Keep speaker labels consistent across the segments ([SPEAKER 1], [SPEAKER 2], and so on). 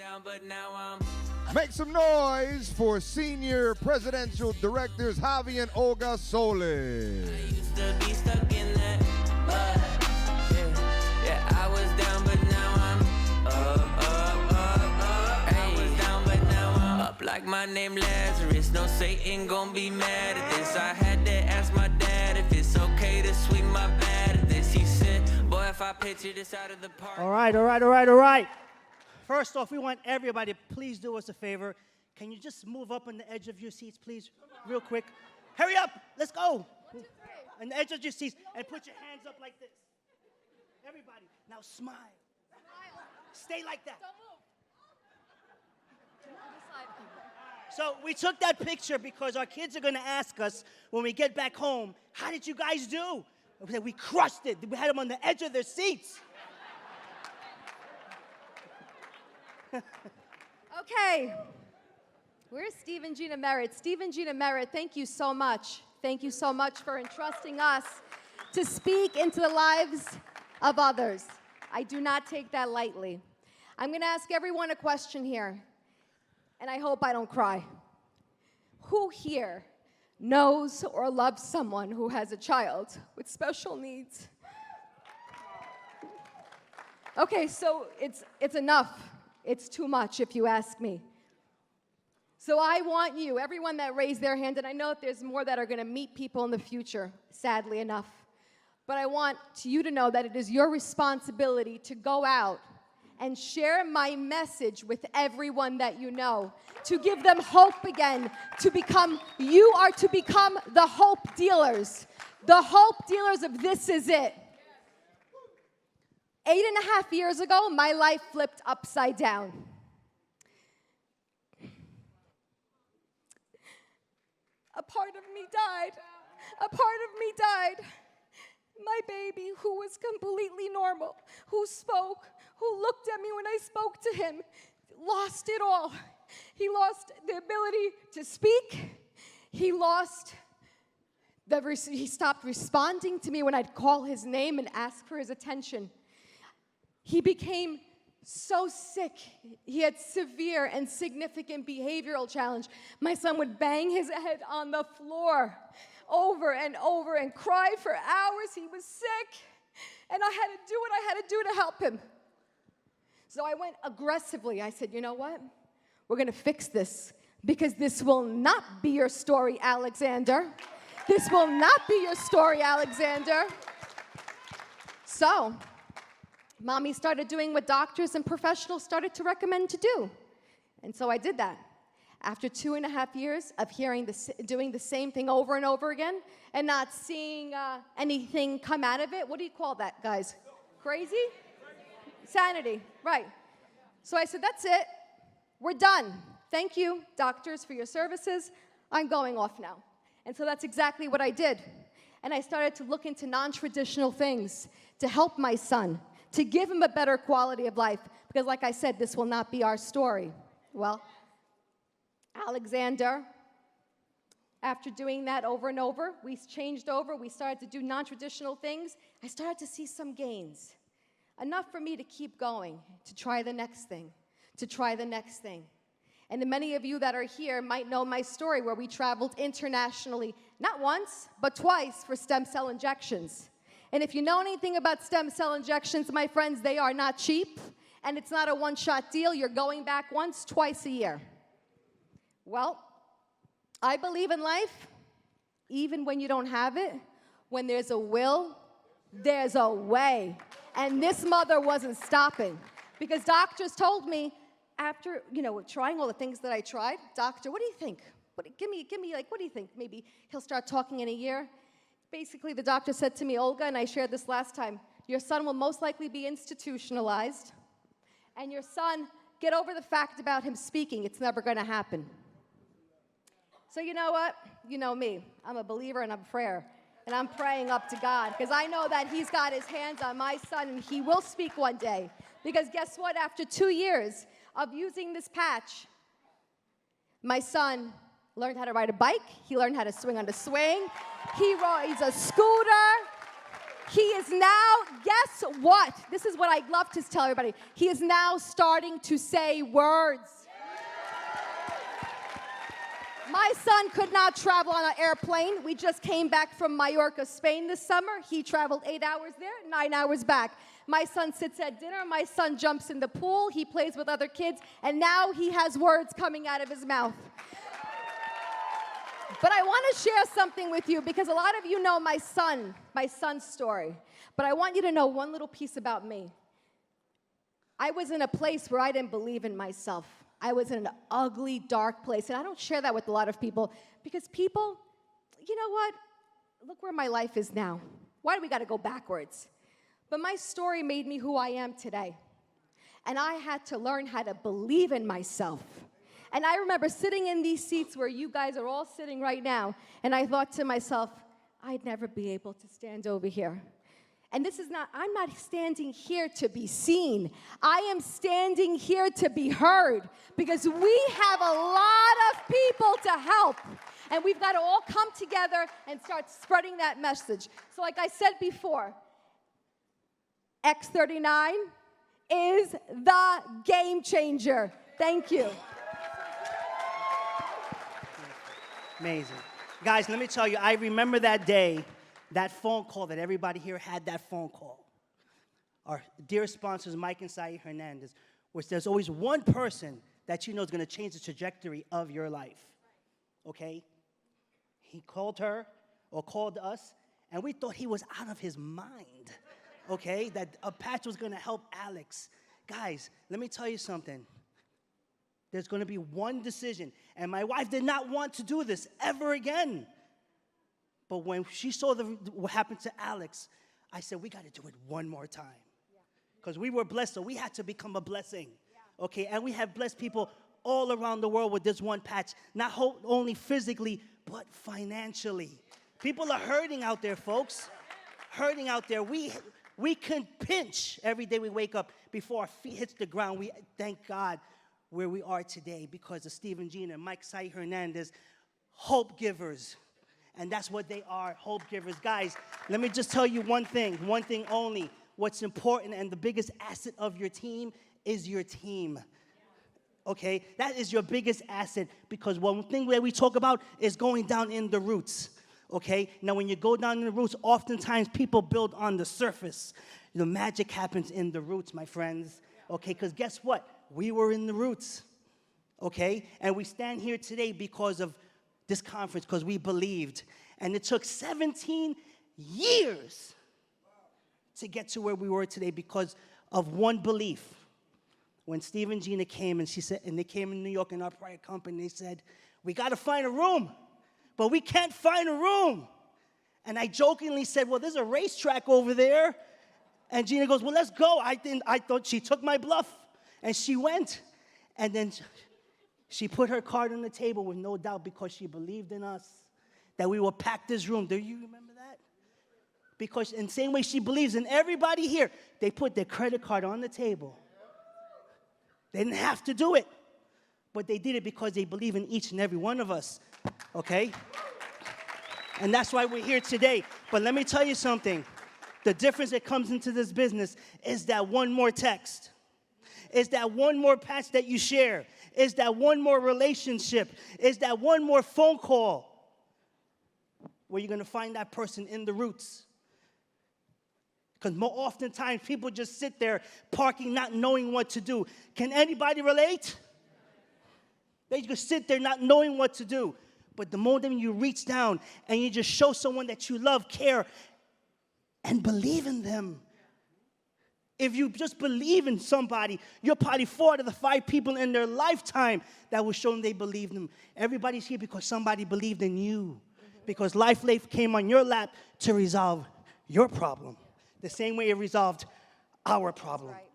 [SPEAKER 1] down, but now I'm.
[SPEAKER 2] Make some noise for senior presidential directors Javi and Olga Solis.
[SPEAKER 1] I used to be stuck in that mud. Yeah, I was down, but now I'm up. I was down, but now I'm up like my name Lazarus. No Satan gon' be mad at this. I had to ask my dad if it's okay to swing my bat at this. He said, boy, if I picture this out of the park.
[SPEAKER 3] All right. First off, we want everybody, please do us a favor. Can you just move up on the edge of your seats, please, real quick? Hurry up, let's go.
[SPEAKER 4] 1, 2, 3.
[SPEAKER 3] On the edge of your seats, and put your hands up like this. Everybody, now smile.
[SPEAKER 4] Smile.
[SPEAKER 3] Stay like that.
[SPEAKER 4] Don't move.
[SPEAKER 3] So we took that picture because our kids are gonna ask us when we get back home, how did you guys do? We crushed it. We had them on the edge of their seats.
[SPEAKER 4] Okay. Where's Steve and Gina Merritt? Steve and Gina Merritt, thank you so much. Thank you so much for entrusting us to speak into the lives of others. I do not take that lightly. I'm going to ask everyone a question here, and I hope I don't cry. Who here knows or loves someone who has a child with special needs? Okay, so it's enough. It's too much, if you ask me. So I want you, everyone that raised their hand, and I know that there's more that are going to meet people in the future, sadly enough, but I want you to know that it is your responsibility to go out and share my message with everyone that you know, to give them hope again, you are to become the hope dealers of this is it. 8.5 years ago, my life flipped upside down. A part of me died. My baby, who was completely normal, who spoke, who looked at me when I spoke to him, lost it all. He lost the ability to speak. He stopped responding to me when I'd call his name and ask for his attention. He became so sick. He had severe and significant behavioral challenge. My son would bang his head on the floor over and over and cry for hours. He was sick, and I had to do what I had to do to help him. So I went aggressively. I said, you know what? We're going to fix this, because this will not be your story, Alexander. This will not be your story, Alexander. So Mommy started doing what doctors and professionals started to recommend to do. And so I did that. After 2.5 years of doing the same thing over and over again and not seeing anything come out of it, what do you call that, guys? Crazy? Sanity, right. So I said, that's it. We're done. Thank you, doctors, for your services. I'm going off now. And so that's exactly what I did. And I started to look into non-traditional things to help my son, to give him a better quality of life. Because like I said, this will not be our story. Well, Alexander, after doing that over and over, we changed over, we started to do non-traditional things. I started to see some gains. Enough for me to keep going, to try the next thing, And many of you that are here might know my story where we traveled internationally, not once, but twice for stem cell injections. And if you know anything about stem cell injections, my friends, they are not cheap, and it's not a one-shot deal. You're going back once, twice a year. Well, I believe in life, even when you don't have it, when there's a will, there's a way. And this mother wasn't stopping, because doctors told me, after, trying all the things that I tried, doctor, what do you think? Give me, what do you think? Maybe he'll start talking in a year. Basically, the doctor said to me, Olga, and I shared this last time, your son will most likely be institutionalized, and your son, get over the fact about him speaking. It's never going to happen. So you know what? You know me. I'm a believer and I'm a prayer. And I'm praying up to God, because I know that he's got his hands on my son, and he will speak one day. Because guess what? After 2 years of using this patch, my son learned how to ride a bike. He learned how to swing on the swing. He's a scooter. He is now, guess what? This is what I love to tell everybody. He is now starting to say words. My son could not travel on an airplane. We just came back from Mallorca, Spain this summer. He traveled 8 hours there, 9 hours back. My son sits at dinner. My son jumps in the pool. He plays with other kids. And now he has words coming out of his mouth. But I want to share something with you because a lot of you know my son's story. But I want you to know one little piece about me. I was in a place where I didn't believe in myself. I was in an ugly, dark place. And I don't share that with a lot of people because people, you know what? Look where my life is now. Why do we got to go backwards? But my story made me who I am today. And I had to learn how to believe in myself. And I remember sitting in these seats where you guys are all sitting right now, and I thought to myself, I'd never be able to stand over here. And I'm not standing here to be seen. I am standing here to be heard because we have a lot of people to help. And we've got to all come together and start spreading that message. So like I said before, X39 is the game changer. Thank you.
[SPEAKER 3] Amazing. Guys, let me tell you, I remember that day, that phone call that everybody here had that phone call. Our dear sponsors, Mike and Sai Hernandez, which there's always one person that you know is going to change the trajectory of your life. Okay? He called her or called us, and we thought he was out of his mind. Okay? That a patch was going to help Alex. Guys, let me tell you something. There's going to be one decision. And my wife did not want to do this ever again. But when she saw what happened to Alex, I said, we got to do it one more time. Because we were blessed, so we had to become a blessing. Okay, and we have blessed people all around the world with this one patch. Not only physically, but financially. People are hurting out there, folks. Hurting out there. We can pinch every day we wake up before our feet hits the ground. We thank God where we are today because of Stephen Gene and Mike Sai Hernandez, hope givers. And that's what they are, hope givers. Guys, let me just tell you one thing only. What's important and the biggest asset of your team is your team. Okay? That is your biggest asset because one thing that we talk about is going down in the roots. Okay? Now, when you go down in the roots, oftentimes people build on the surface. The magic happens in the roots, my friends. Okay? Because guess what? We were in the roots, okay? And we stand here today because of this conference, because we believed. And it took 17 years to get to where we were today because of one belief. When Steve and Gina came, and they came in New York in our prior company, they said, we got to find a room, but we can't find a room. And I jokingly said, well, there's a racetrack over there. And Gina goes, well, let's go. I thought she took my bluff. And she went, and then she put her card on the table with no doubt because she believed in us, that we will pack this room. Do you remember that? Because in the same way she believes in everybody here, they put their credit card on the table. They didn't have to do it, but they did it because they believe in each and every one of us, okay? And that's why we're here today. But let me tell you something. The difference that comes into this business is that one more text. Is that one more patch that you share? Is that one more relationship? Is that one more phone call where you're going to find that person in the roots? Because more oftentimes people just sit there parking, not knowing what to do. Can anybody relate? They just sit there not knowing what to do. But the moment you reach down and you just show someone that you love, care, and believe in them. If you just believe in somebody, you're probably 4 out of the 5 people in their lifetime that will show them they believe in them. Everybody's here because somebody believed in you. Because life came on your lap to resolve your problem. The same way it resolved our problem.
[SPEAKER 4] Right.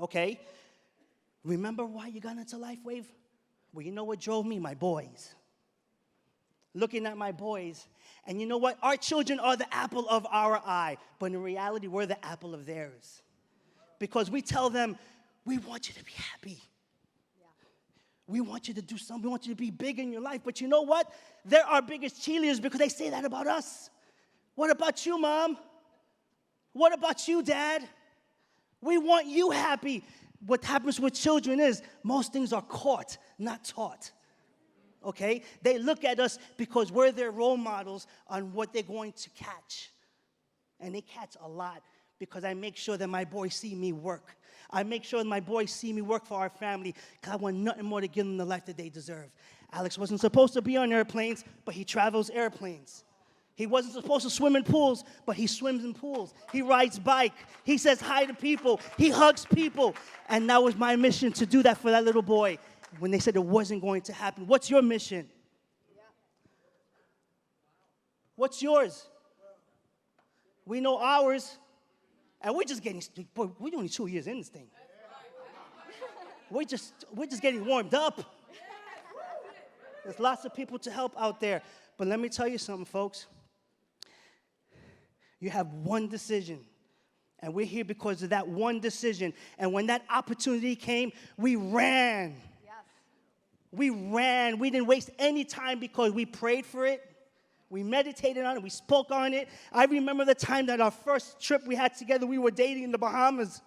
[SPEAKER 3] Okay? Remember why you got into LifeWave? Well, you know what drove me? My boys. Looking at my boys. And you know what? Our children are the apple of our eye. But in reality, we're the apple of theirs. Because we tell them, we want you to be happy. Yeah. We want you to do something. We want you to be big in your life. But you know what? They're our biggest cheerleaders because they say that about us. What about you, Mom? What about you, Dad? We want you happy. What happens with children is most things are caught, not taught. Okay? They look at us because we're their role models on what they're going to catch. And they catch a lot because I make sure that my boys see me work. I make sure that my boys see me work for our family because I want nothing more to give them the life that they deserve. Alex wasn't supposed to be on airplanes, but he travels airplanes. He wasn't supposed to swim in pools, but he swims in pools. He rides bike. He says hi to people. He hugs people. And that was my mission, to do that for that little boy when they said it wasn't going to happen. What's your mission? What's yours? We know ours. And we're just getting, boy, we're only 2 years in this thing. We're just getting warmed up. There's lots of people to help out there. But let me tell you something, folks. You have one decision. And we're here because of that one decision. And when that opportunity came, we ran.
[SPEAKER 4] Yes.
[SPEAKER 3] We ran. We didn't waste any time because we prayed for it. We meditated on it. We spoke on it. I remember the time that our first trip we had together, we were dating in the Bahamas.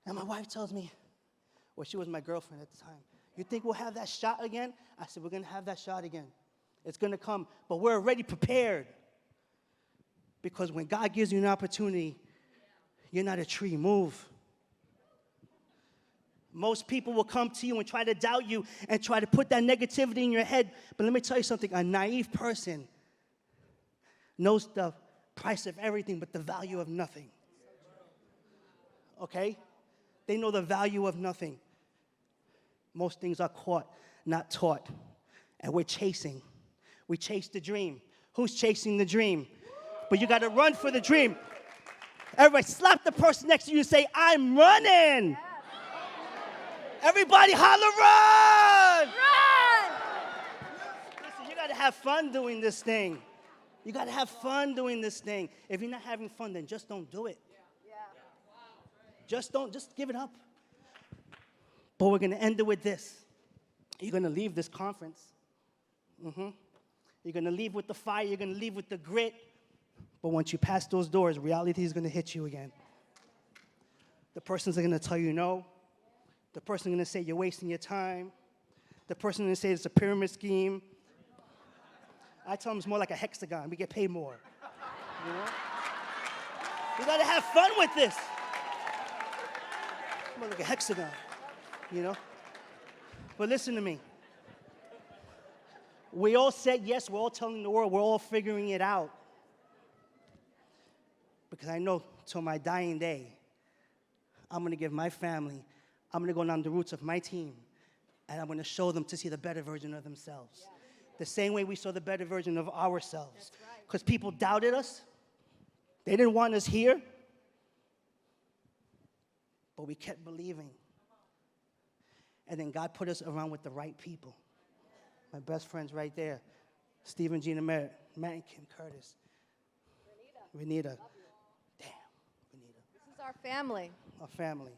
[SPEAKER 3] And my wife tells me, well, she was my girlfriend at the time, you think we'll have that shot again? I said, we're going to have that shot again. It's going to come. But we're already prepared. Because when God gives you an opportunity, you're not a tree. Move. Most people will come to you and try to doubt you and try to put that negativity in your head. But let me tell you something. A naive person knows the price of everything but the value of nothing. Okay? They know the value of nothing. Most things are caught, not taught. And we're chasing. We chase the dream. Who's chasing the dream? But you got to run for the dream. Everybody slap the person next to you and say, I'm running.
[SPEAKER 4] Yes.
[SPEAKER 3] Everybody holler, run!
[SPEAKER 4] Run!
[SPEAKER 3] Listen, you got to have fun doing this thing. You got to have fun doing this thing. If you're not having fun, then just don't do it.
[SPEAKER 4] Yeah.
[SPEAKER 3] Just give it up. But we're going to end it with this. You're going to leave this conference. You're going to leave with the fire. You're going to leave with the grit. But once you pass those doors, reality is going to hit you again. The person's going to tell you no. The person's going to say you're wasting your time. The person's going to say it's a pyramid scheme. I tell them it's more like a hexagon. We get paid more. You know? You got to have fun with this. It's more like a hexagon. You know? But listen to me. We all said yes. We're all telling the world. We're all figuring it out. Because I know till my dying day, I'm going to give my family, I'm going to go down the roots of my team, and I'm going to show them to see the better version of themselves. Yeah. The same way we saw the better version of ourselves. Because right. People doubted us. They didn't want us here. But we kept believing. And then God put us around with the right people. My best friends right there. Stephen, Gina, Matt, and Kim Curtis. Renita.
[SPEAKER 4] This is our family.
[SPEAKER 3] Our family.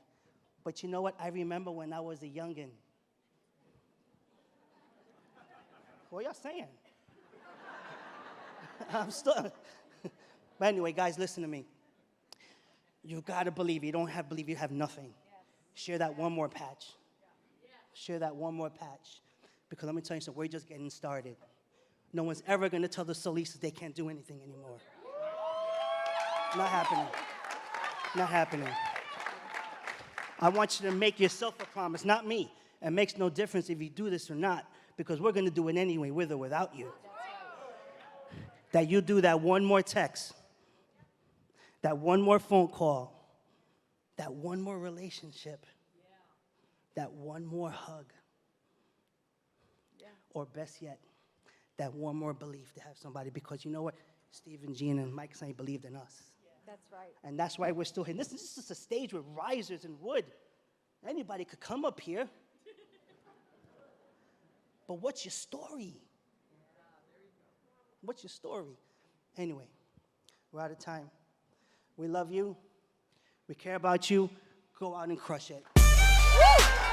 [SPEAKER 3] But you know what? I remember when I was a youngin'. What y'all saying? I'm still. But anyway, guys, listen to me. You've got to believe. You don't have believe, you have nothing. Yes. Share that one more patch. Yeah. Share that one more patch. Because let me tell you something, we're just getting started. No one's ever going to tell the Solis they can't do anything anymore. Not happening. Not happening. I want you to make yourself a promise, not me. It makes no difference if you do this or not, because we're going to do it anyway, with or without you. That you do that one more text, that one more phone call, that one more relationship, that one more hug, or best yet, that one more belief to have somebody, because you know what? Stephen, Gina, and Mike Say believed in us.
[SPEAKER 4] That's right. And
[SPEAKER 3] that's why we're still here. This is just a stage with risers and wood. Anybody could come up here. But what's your story? What's your story? Anyway, we're out of time. We love you. We care about you. Go out and crush it. Woo!